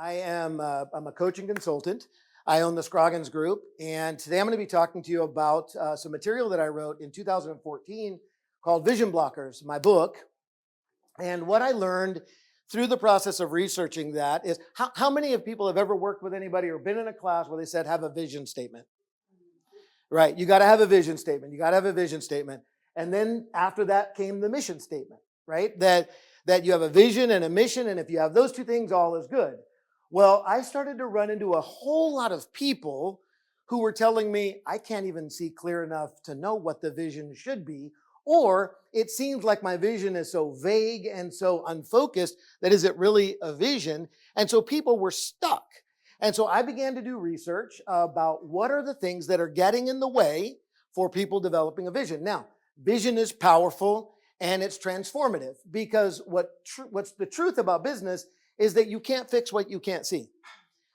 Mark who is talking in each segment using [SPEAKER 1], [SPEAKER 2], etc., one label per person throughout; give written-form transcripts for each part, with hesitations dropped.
[SPEAKER 1] I'm a coaching consultant. I own the Scroggins Group, and today I'm going to be talking to you about some material that I wrote in 2014 called Vision Blockers, my book. And what I learned through the process of researching that is how many of people have ever worked with anybody or been in a class where they said have a vision statement? Right, you got to have a vision statement. You got to have a vision statement. And then after that came the mission statement, right? That you have a vision and a mission, and if you have those two things, all is good. Well, I started to run into a whole lot of people who were telling me, I can't even see clear enough to know what the vision should be, or it seems like my vision is so vague and so unfocused that is it really a vision? And so people were stuck. And so I began to do research about what are the things that are getting in the way for people developing a vision. Now, vision is powerful and it's transformative because what's the truth about business is that you can't fix what you can't see.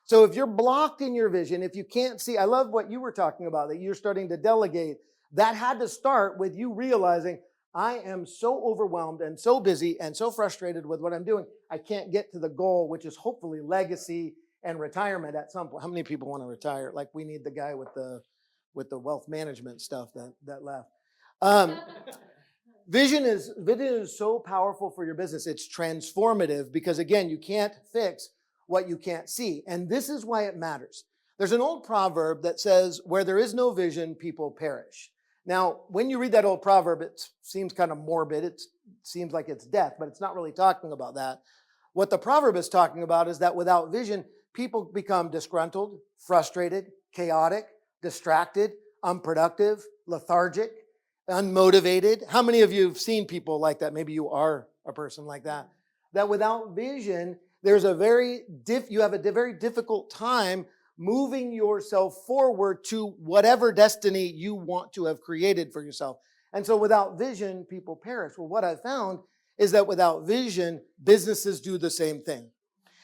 [SPEAKER 1] So if you're blocked in your vision, if you can't see, I love what you were talking about, that you're starting to delegate. That had to start with you realizing, I am so overwhelmed and so busy and so frustrated with what I'm doing, I can't get to the goal, which is hopefully legacy and retirement at some point. How many people want to retire? Like we need the guy with the wealth management stuff that left. Vision is so powerful for your business. It's transformative because, again, you can't fix what you can't see. And this is why it matters. There's an old proverb that says, where there is no vision, people perish. Now, when you read that old proverb, it seems kind of morbid. It seems like it's death, but it's not really talking about that. What the proverb is talking about is that without vision, people become disgruntled, frustrated, chaotic, distracted, unproductive, lethargic, unmotivated. How many of you have seen people like that? Maybe you are a person like that. That without vision, there's you have a very difficult time moving yourself forward to whatever destiny you want to have created for yourself. And so without vision, people perish. Well, what I found is that without vision, businesses do the same thing.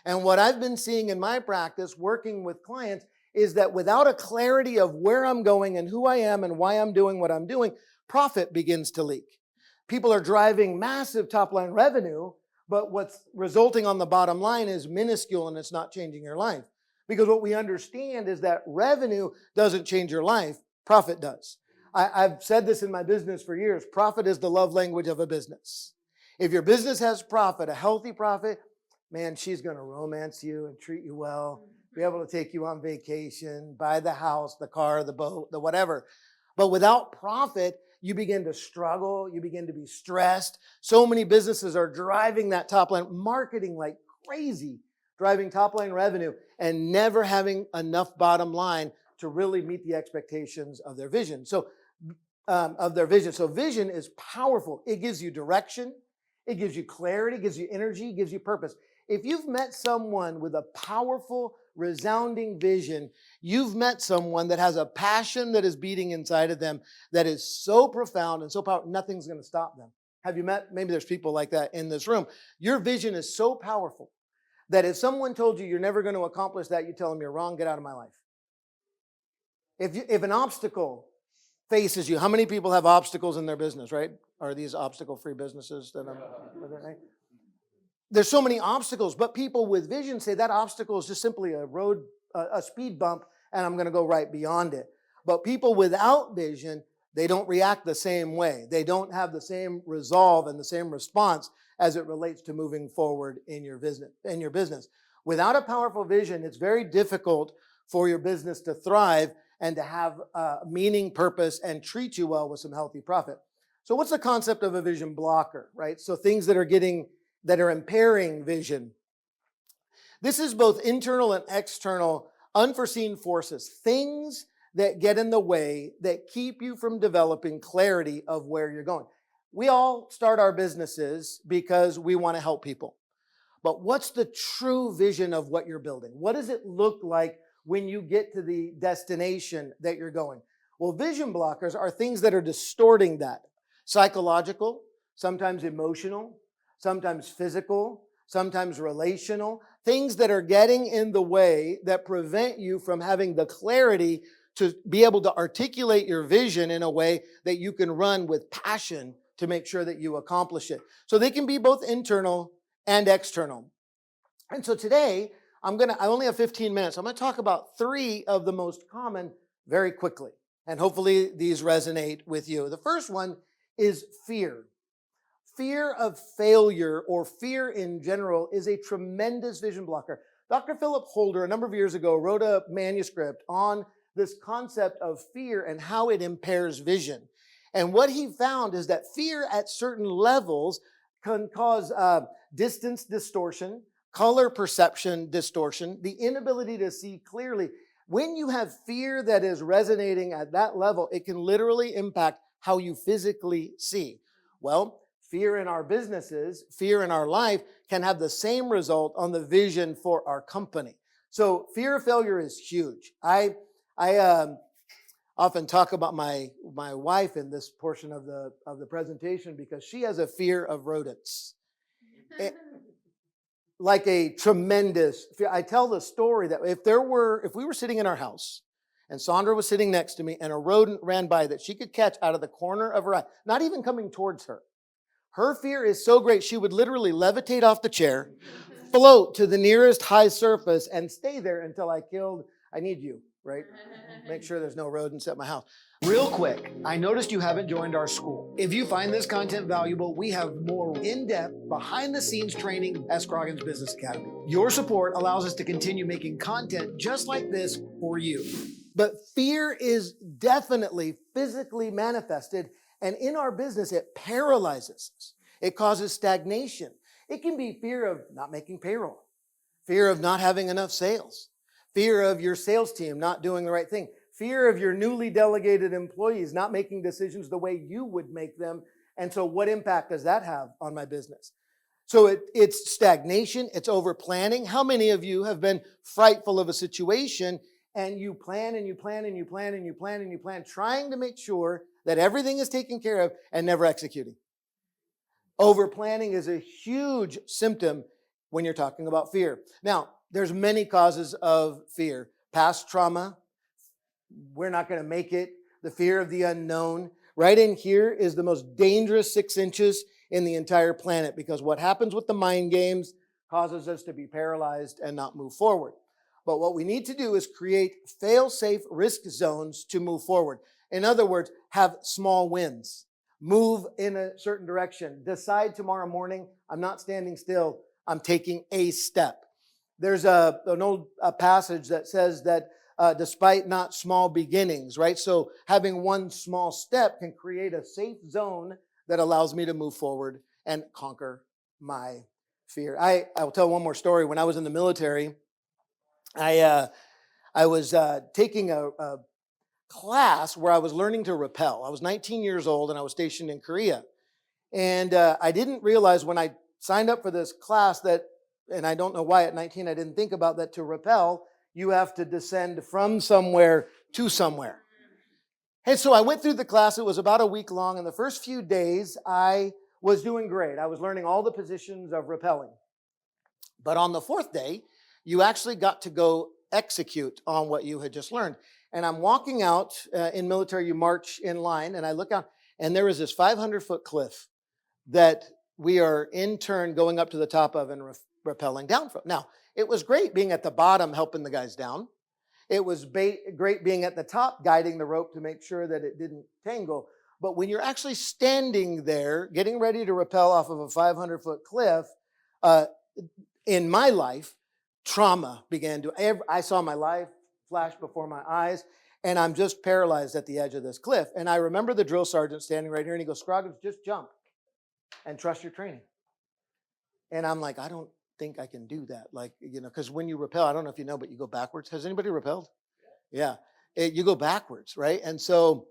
[SPEAKER 1] And what I've been seeing in my practice working with clients is that without a clarity of where I'm going and who I am and why I'm doing what I'm doing, profit begins to leak. People are driving massive top-line revenue, but what's resulting on the bottom line is minuscule and it's not changing your life. Because what we understand is that revenue doesn't change your life, profit does. I've said this in my business for years. Profit is the love language of a business. If your business has profit, a healthy profit, man, she's going to romance you and treat you well, be able to take you on vacation, buy the house, the car, the boat, the whatever. But without profit, you begin to struggle, you begin to be stressed. So many businesses are driving that top line, marketing like crazy, driving top line revenue and never having enough bottom line to really meet the expectations of their vision. So vision is powerful. It gives you direction. It gives you clarity, gives you energy, gives you purpose. If you've met someone with a powerful, resounding vision, you've met someone that has a passion that is beating inside of them that is so profound and so powerful, nothing's going to stop them. Have you met? Maybe there's people like that in this room. Your vision is so powerful that if someone told you you're never going to accomplish that, you tell them you're wrong, get out of my life. If an obstacle faces you, how many people have obstacles in their business, right? Are these obstacle-free businesses that right? There's so many obstacles, but people with vision say that obstacle is just simply a speed bump, and I'm going to go right beyond it. But people without vision, they don't react the same way. They don't have the same resolve and the same response as it relates to moving forward in your business. Without a powerful vision, it's very difficult for your business to thrive and to have meaning, purpose, and treat you well with some healthy profit. So what's the concept of a vision blocker, right? So things that are impairing vision. This is both internal and external unforeseen forces, things that get in the way that keep you from developing clarity of where you're going. We all start our businesses because we want to help people. But what's the true vision of what you're building? What does it look like when you get to the destination that you're going? Well, vision blockers are things that are distorting that. Psychological, sometimes emotional, sometimes physical, sometimes relational, things that are getting in the way that prevent you from having the clarity to be able to articulate your vision in a way that you can run with passion to make sure that you accomplish it. So they can be both internal and external. And so today, I only have 15 minutes. I'm going to talk about 3 of the most common very quickly. And hopefully these resonate with you. The first one is fear. Fear of failure or fear in general is a tremendous vision blocker. Dr. Philip Holder, a number of years ago, wrote a manuscript on this concept of fear and how it impairs vision. And what he found is that fear at certain levels can cause distance distortion, color perception distortion, the inability to see clearly. When you have fear that is resonating at that level, it can literally impact how you physically see. Well, fear in our businesses, fear in our life can have the same result on the vision for our company. So fear of failure is huge. I often talk about my wife in this portion of the presentation because she has a fear of rodents. Like a tremendous fear. I tell the story that if we were sitting in our house and Sandra was sitting next to me and a rodent ran by that she could catch out of the corner of her eye, not even coming towards her. Her fear is so great, she would literally levitate off the chair, float to the nearest high surface, and stay there until I need you, right? Make sure there's no rodents at my house. Real quick, I noticed you haven't joined our school. If you find this content valuable, we have more in-depth, behind-the-scenes training at Scroggins Business Academy. Your support allows us to continue making content just like this for you. But fear is definitely physically manifested, and in our business, it paralyzes us. It causes stagnation. It can be fear of not making payroll, fear of not having enough sales, fear of your sales team not doing the right thing, fear of your newly delegated employees not making decisions the way you would make them. And so what impact does that have on my business? So it's stagnation, it's over planning. How many of you have been frightful of a situation and you plan and you plan and you plan and you plan and you plan, trying to make sure that everything is taken care of and never executing? Over planning is a huge symptom when you're talking about fear. Now, there's many causes of fear. Past trauma, we're not going to make it, the fear of the unknown. Right in here is the most dangerous 6 inches in the entire planet, because what happens with the mind games causes us to be paralyzed and not move forward. But what we need to do is create fail-safe risk zones to move forward. In other words, have small wins. Move in a certain direction. Decide tomorrow morning, I'm not standing still, I'm taking a step. There's an old passage that says that despite not small beginnings, right? So having one small step can create a safe zone that allows me to move forward and conquer my fear. I'll tell one more story. When I was in the military, I was taking a class where I was learning to rappel. I was 19 years old and I was stationed in Korea. And I didn't realize when I signed up for this class that, and I don't know why at 19 I didn't think about that, to rappel, you have to descend from somewhere to somewhere. And so I went through the class. It was about a week long. And the first few days I was doing great. I was learning all the positions of rappelling. But on the 4th day, you actually got to go execute on what you had just learned. And I'm walking out in military, you march in line, and I look out, and there is this 500-foot cliff that we are in turn going up to the top of and rappelling down from. Now, it was great being at the bottom helping the guys down. It was great being at the top guiding the rope to make sure that it didn't tangle. But when you're actually standing there getting ready to rappel off of a 500-foot cliff, in my life, trauma began to, I saw my life flash before my eyes, and I'm just paralyzed at the edge of this cliff. And I remember the drill sergeant standing right here, and he goes, "Scroggins, just jump and trust your training." And I'm like, I don't think I can do that. Like, because when you rappel, I don't know if you know, but you go backwards. Has anybody rappelled? Yeah. You go backwards, right? And so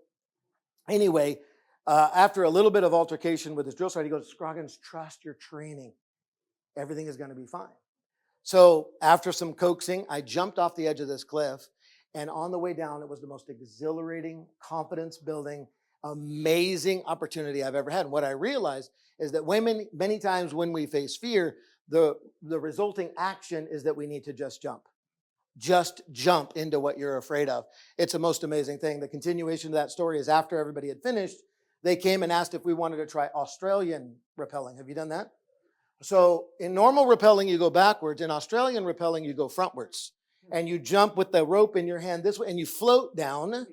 [SPEAKER 1] anyway, after a little bit of altercation with his drill sergeant, he goes, "Scroggins, trust your training. Everything is going to be fine." So after some coaxing, I jumped off the edge of this cliff. And on the way down, it was the most exhilarating, confidence-building, amazing opportunity I've ever had. And what I realized is that many times when we face fear, the resulting action is that we need to just jump. Just jump into what you're afraid of. It's the most amazing thing. The continuation of that story is after everybody had finished, they came and asked if we wanted to try Australian rappelling. Have you done that? So in normal rappelling, you go backwards. In Australian rappelling, you go frontwards. And you jump with the rope in your hand this way, and you float down.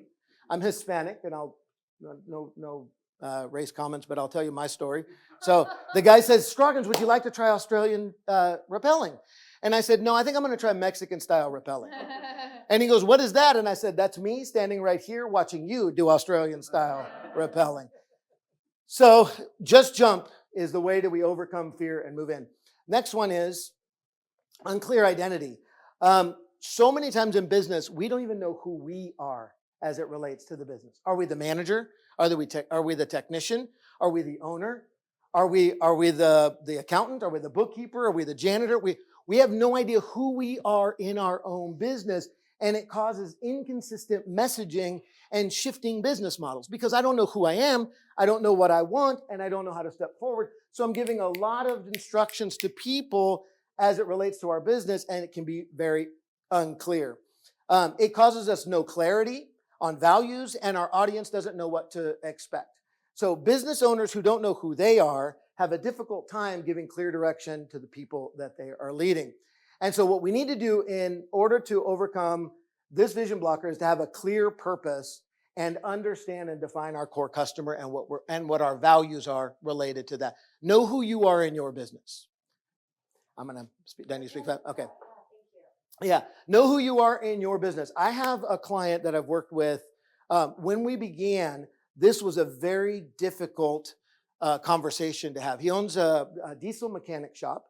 [SPEAKER 1] I'm Hispanic, and no race comments, but I'll tell you my story. So the guy says, Scroggins, would you like to try Australian rappelling? And I said, no, I think I'm going to try Mexican-style rappelling. And he goes, what is that? And I said, that's me standing right here watching you do Australian-style rappelling. So just jump is the way that we overcome fear and move in. Next one is unclear identity. So many times in business, we don't even know who we are as it relates to the business. Are we the manager? Are we the technician? Are we the owner? Are we the accountant? Are we the bookkeeper? Are we the janitor? We have no idea who we are in our own business, and it causes inconsistent messaging and shifting business models because I don't know who I am, I don't know what I want, and I don't know how to step forward. So I'm giving a lot of instructions to people as it relates to our business, and it can be very unclear. It causes us no clarity on values, and our audience doesn't know what to expect. So business owners who don't know who they are have a difficult time giving clear direction to the people that they are leading. And so what we need to do in order to overcome this vision blocker is to have a clear purpose and understand and define our core customer and what our values are related to that. Know who you are in your business. I'm going to speak. Do I need to speak fast? Okay. Yeah. Know who you are in your business. I have a client that I've worked with. When we began, this was a very difficult conversation to have. He owns a diesel mechanic shop.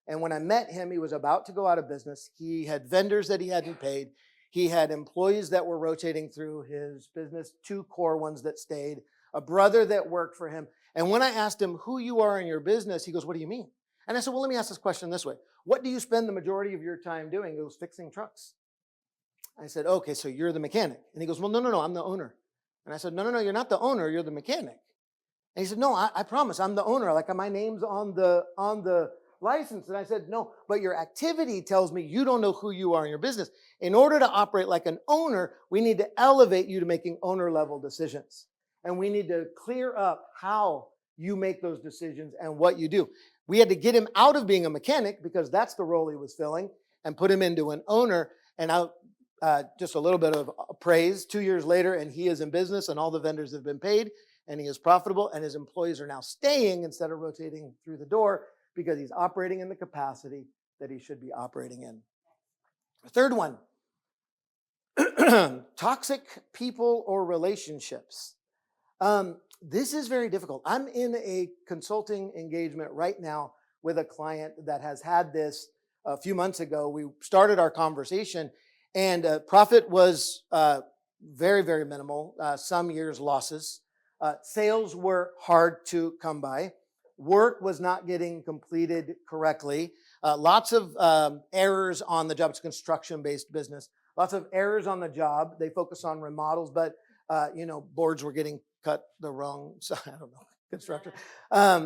[SPEAKER 1] And when I met him, he was about to go out of business. He had vendors that he hadn't paid. He had employees that were rotating through his business, 2 core ones that stayed, a brother that worked for him. And when I asked him who you are in your business, he goes, what do you mean? And I said, well, let me ask this question this way. What do you spend the majority of your time doing? He goes, fixing trucks. I said, okay, so you're the mechanic. And he goes, well, no, I'm the owner. And I said, no, you're not the owner, you're the mechanic. And he said, no, I promise, I'm the owner. Like my name's on the license. And I said, no, but your activity tells me you don't know who you are in your business. In order to operate like an owner, we need to elevate you to making owner level decisions. And we need to clear up how you make those decisions and what you do. We had to get him out of being a mechanic because that's the role he was filling and put him into an owner. And just a little bit of praise 2 years later, and he is in business and all the vendors have been paid and he is profitable and his employees are now staying instead of rotating through the door because he's operating in the capacity that he should be operating in. The third one, toxic people or relationships. This is very difficult. I'm in a consulting engagement right now with a client that has had this a few months ago. We started our conversation and profit was very, very minimal. Some years losses. Sales were hard to come by. Work was not getting completed correctly. Lots of errors on the job. It's a construction-based business. Lots of errors on the job. They focus on remodels, but boards were getting cut the wrong side. I don't know, construction.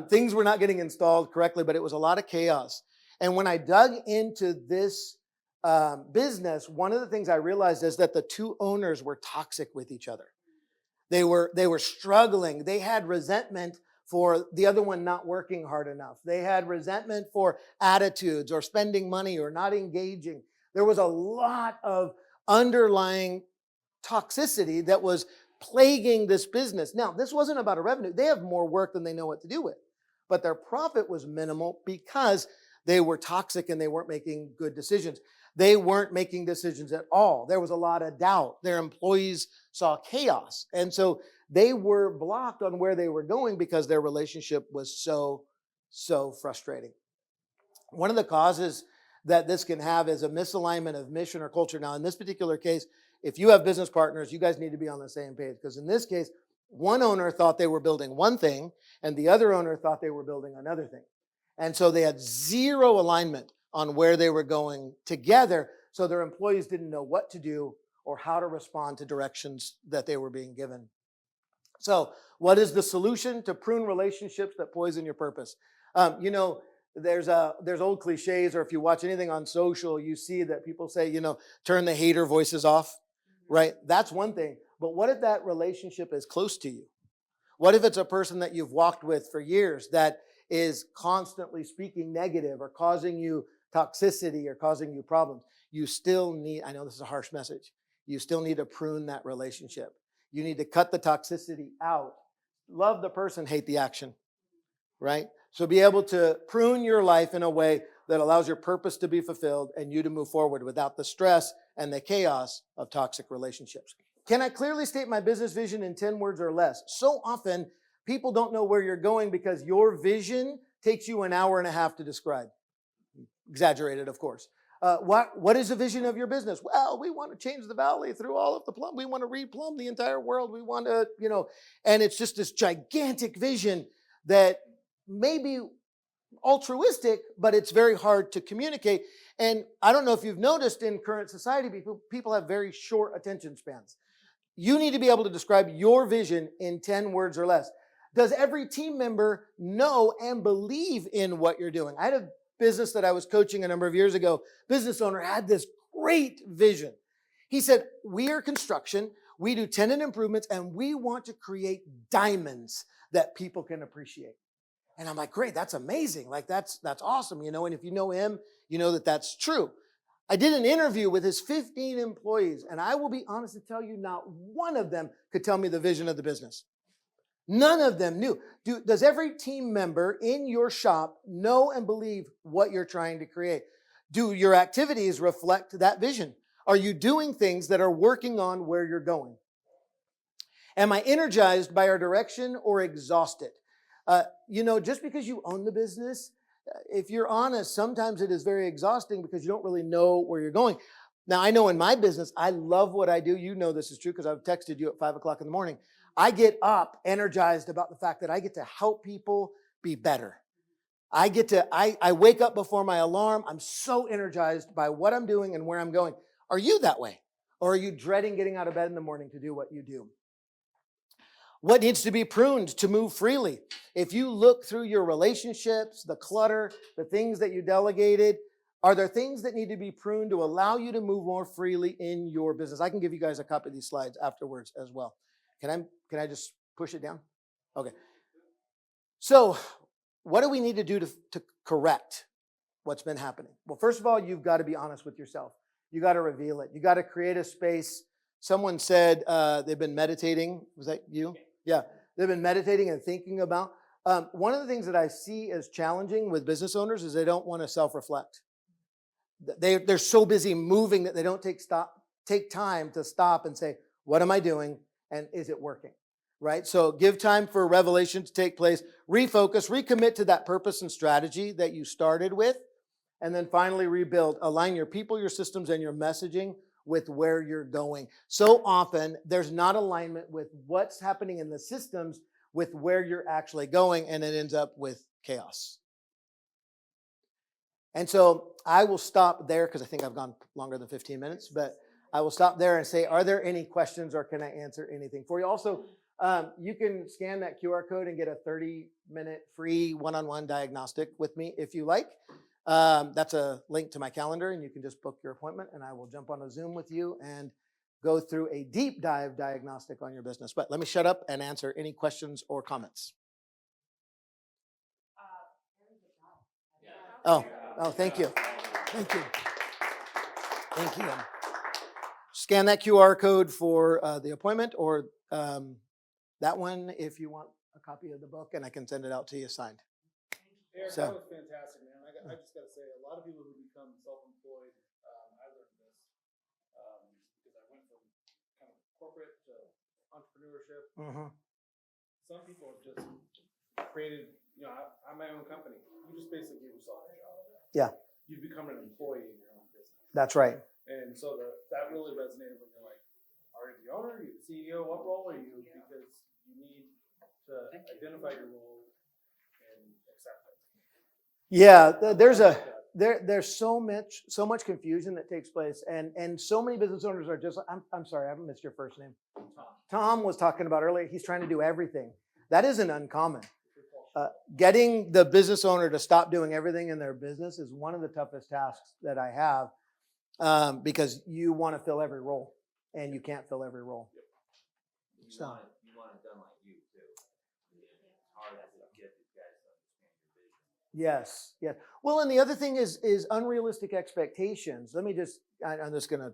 [SPEAKER 1] Things were not getting installed correctly, but it was a lot of chaos. And when I dug into this business, one of the things I realized is that the 2 owners were toxic with each other. They were struggling. They had resentment for the other one not working hard enough. They had resentment for attitudes or spending money or not engaging. There was a lot of underlying toxicity that was plaguing this business. Now, this wasn't about a revenue. They have more work than they know what to do with. But their profit was minimal because they were toxic and they weren't making good decisions. They weren't making decisions at all. There was a lot of doubt. Their employees saw chaos. And so they were blocked on where they were going because their relationship was so frustrating. One of the causes that this can have is a misalignment of mission or culture. Now, in this particular case, if you have business partners, you guys need to be on the same page because in this case, one owner thought they were building one thing and the other owner thought they were building another thing. And so they had zero alignment on where they were going together. So their employees didn't know what to do or how to respond to directions that they were being given. So what is the solution to prune relationships that poison your purpose? There's old cliches, or if you watch anything on social, you see that people say, turn the hater voices off, right? That's one thing. But what if that relationship is close to you? What if it's a person that you've walked with for years that is constantly speaking negative or causing you toxicity or causing you problems, you still need, I know this is a harsh message, you still need to prune that relationship. You need to cut the toxicity out. Love the person, hate the action, right? So be able to prune your life in a way that allows your purpose to be fulfilled and you to move forward without the stress and the chaos of toxic relationships. Can I clearly state my business vision in 10 words or less? So often, people don't know where you're going because your vision takes you an hour and a half to describe. Exaggerated, of course. What is the vision of your business? Well, we want to change the valley through all of the plumb. We want to replumb the entire world. We want to, and it's just this gigantic vision that may be altruistic, but it's very hard to communicate. And I don't know if you've noticed in current society, people have very short attention spans. You need to be able to describe your vision in 10 words or less. Does every team member know and believe in what you're doing? I had a business that I was coaching a number of years ago. Business owner had this great vision. He said, we are construction, we do tenant improvements, and we want to create diamonds that people can appreciate. And I'm like, great, that's amazing. Like, that's awesome, and if you know him, you know that that's true. I did an interview with his 15 employees, and I will be honest to tell you, not one of them could tell me the vision of the business. None of them knew. Does every team member in your shop know and believe what you're trying to create? Do your activities reflect that vision? Are you doing things that are working on where you're going? Am I energized by our direction or exhausted? Just because you own the business, if you're honest, sometimes it is very exhausting because you don't really know where you're going. Now, I know in my business, I love what I do. You know this is true because I've texted you at 5 o'clock in the morning. I get up energized about the fact that I get to help people be better. I wake up before my alarm. I'm so energized by what I'm doing and where I'm going. Are you that way? Or are you dreading getting out of bed in the morning to do what you do? What needs to be pruned to move freely? If you look through your relationships, the clutter, the things that you delegated, are there things that need to be pruned to allow you to move more freely in your business? I can give you guys a copy of these slides afterwards as well. Can I just push it down? Okay. So what do we need to do to correct what's been happening? Well, first of all, you've got to be honest with yourself. You got to reveal it. You got to create a space. Someone said they've been meditating. Was that you? Yeah. They've been meditating and thinking about. One of the things that I see as challenging with business owners is they don't want to self-reflect. They're so busy moving that they don't take time to stop and say, what am I doing? And is it working? Right? So give time for revelation to take place, refocus, recommit to that purpose and strategy that you started with, and then finally rebuild. Align your people, your systems, and your messaging with where you're going. So often there's not alignment with what's happening in the systems with where you're actually going, and it ends up with chaos. And so I will stop there because I think I've gone longer than 15 minutes, but I will stop there and say, are there any questions or can I answer anything for you? Also, you can scan that QR code and get a 30-minute free one-on-one diagnostic with me if you like. That's a link to my calendar, and you can just book your appointment, and I will jump on a Zoom with you and go through a deep dive diagnostic on your business. But let me shut up and answer any questions or comments. Oh, thank you. Thank you. Thank you. Scan that QR code for the appointment, or that one if you want a copy of the book, and I can send it out to you signed.
[SPEAKER 2] Eric, that was fantastic, man. I just got to say, a lot of people who become self-employed, I learned this because I went from kind of corporate to entrepreneurship.
[SPEAKER 1] Mm-hmm.
[SPEAKER 2] Some people have just created, I'm my own company. You just basically give yourself a job.
[SPEAKER 1] Yeah.
[SPEAKER 2] You become an employee in your own business.
[SPEAKER 1] That's right.
[SPEAKER 2] And so that really resonated when you're like, are you the owner? Are you the CEO? What role are you? Because you need to identify your role and accept it.
[SPEAKER 1] Yeah, there's so much confusion that takes place, and so many business owners are just. I'm sorry, I haven't missed your first name. Tom was talking about earlier. He's trying to do everything. That isn't uncommon. Getting the business owner to stop doing everything in their business is one of the toughest tasks that I have, because you want to fill every role, and you can't fill every role.
[SPEAKER 3] You want it done like you too. It's hard to get these guys to understand your
[SPEAKER 1] Yes, yeah. Well, and the other thing is unrealistic expectations. Let me just, I'm just going to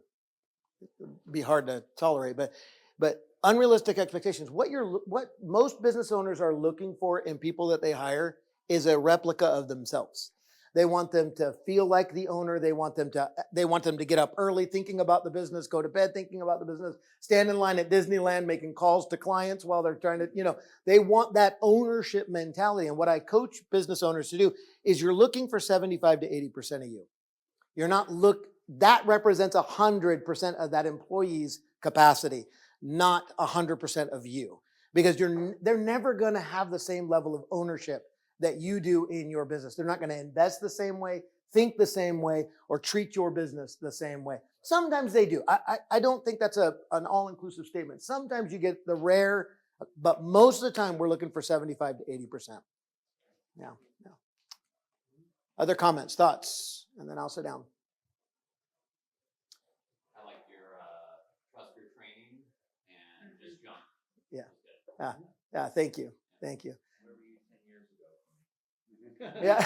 [SPEAKER 1] be hard to tolerate, but unrealistic expectations. What most business owners are looking for in people that they hire is a replica of themselves. They want them to feel like the owner. They want them to get up early thinking about the business, go to bed thinking about the business, stand in line at Disneyland making calls to clients while they're trying to, they want that ownership mentality. And what I coach business owners to do is you're looking for 75 to 80% of you. You're not that represents 100% of that employee's capacity, not 100% of you, because they're never going to have the same level of ownership that you do in your business. They're not going to invest the same way, think the same way, or treat your business the same way. Sometimes they do. I don't think that's an all-inclusive statement. Sometimes you get the rare, but most of the time we're looking for 75 to 80%. Yeah. Other comments, thoughts, and then I'll sit down.
[SPEAKER 3] I like your trust your training and just jump.
[SPEAKER 1] Yeah. Thank you.
[SPEAKER 3] Where were you 10 years ago?
[SPEAKER 1] Yeah.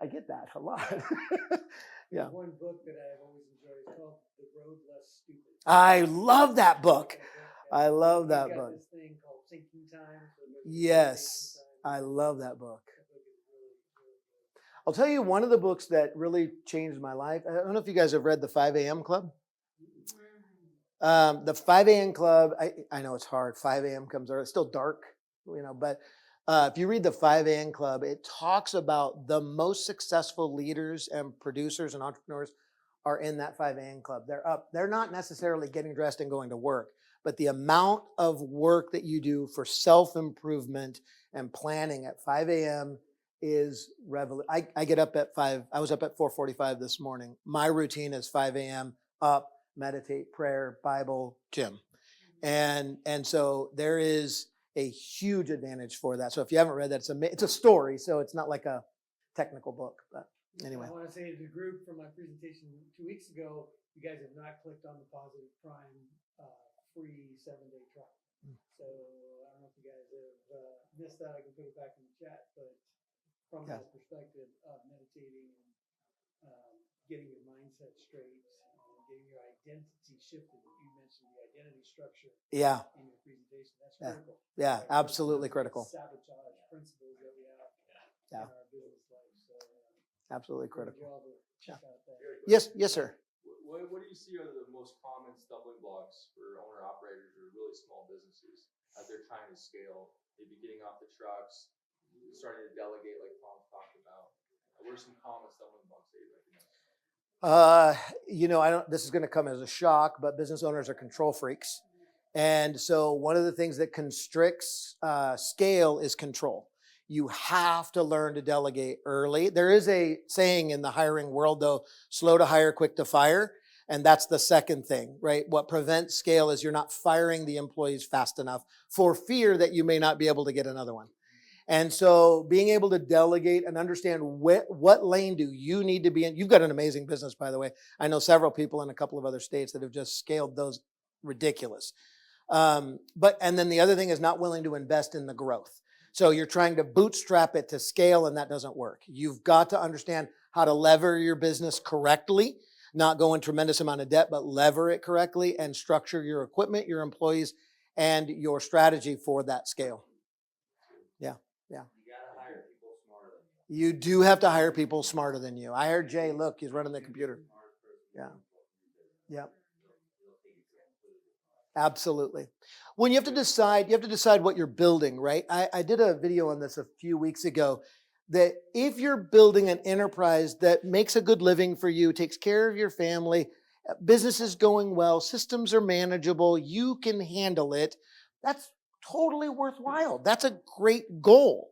[SPEAKER 1] I get that a lot. Yeah.
[SPEAKER 4] There's one book that I've always enjoyed. It's called The Road Less Stupid.
[SPEAKER 1] I love that book. I love that
[SPEAKER 4] It's got
[SPEAKER 1] book.
[SPEAKER 4] this thing called Thinking Time.
[SPEAKER 1] Yes. I love that book. I'll tell you one of the books that really changed my life. I don't know if you guys have read the 5 a.m. Club. The 5 a.m. Club, I know it's hard. 5 a.m. comes early. It's still dark, but if you read the 5 a.m. Club, it talks about the most successful leaders and producers and entrepreneurs are in that 5 a.m. Club. They're up. They're not necessarily getting dressed and going to work, but the amount of work that you do for self-improvement and planning at 5 a.m. is revolutionary. I get up at 5. I was up at 4:45 this morning. My routine is 5 a.m. up, meditate, prayer, Bible, gym. And so there is a huge advantage for that. So if you haven't read that, it's a story. So it's not like a technical book, but anyway.
[SPEAKER 4] I want to say to the group from my presentation 2 weeks ago, you guys have not clicked on the Positive Prime free 7-day trial. So I don't know if you guys have missed that. I can put it back in the chat, but from that perspective of meditating and getting your mindset straight, getting your identity shifted. You mentioned the identity structure in your presentation. That's critical.
[SPEAKER 1] Yeah, absolutely critical.
[SPEAKER 4] Sabotage principles that we have in our business life. So
[SPEAKER 1] absolutely critical.
[SPEAKER 4] Check out that.
[SPEAKER 1] Yes, sir.
[SPEAKER 5] What do you see are the most common stumbling blocks for owner-operators or really small businesses as they're trying to scale? Maybe getting off the trucks, starting to delegate like Tom talked about. What are some common stumbling blocks that you recognize?
[SPEAKER 1] This is going to come as a shock, but business owners are control freaks. And so one of the things that constricts scale is control. You have to learn to delegate early. There is a saying in the hiring world, though, slow to hire, quick to fire. And that's the second thing, right? What prevents scale is you're not firing the employees fast enough for fear that you may not be able to get another one. And so being able to delegate and understand what lane do you need to be in. You've got an amazing business, by the way. I know several people in a couple of other states that have just scaled those ridiculous. And then the other thing is not willing to invest in the growth. So you're trying to bootstrap it to scale, and that doesn't work. You've got to understand how to lever your business correctly, not go in tremendous amount of debt, but lever it correctly and structure your equipment, your employees, and your strategy for that scale. Yeah.
[SPEAKER 3] You gotta hire people smarter than you.
[SPEAKER 1] You do have to hire people smarter than you. I heard Jay, look, he's running the computer. Yeah. Absolutely. When you have to decide what you're building, right? I did a video on this a few weeks ago, that if you're building an enterprise that makes a good living for you, takes care of your family, business is going well, systems are manageable, you can handle it, that's totally worthwhile. That's a great goal.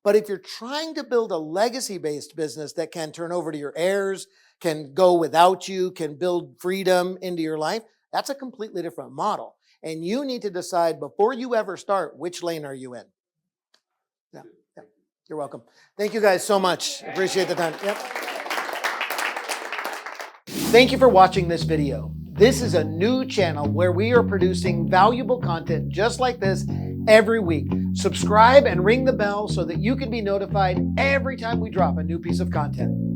[SPEAKER 1] But if you're trying to build a legacy-based business that can turn over to your heirs, can go without you, can build freedom into your life, that's a completely different model. And you need to decide before you ever start, which lane are you in? Yeah. You're welcome. Thank you guys so much. Appreciate the time. Yep. Thank you for watching this video. This is a new channel where we are producing valuable content just like this every week. Subscribe and ring the bell so that you can be notified every time we drop a new piece of content.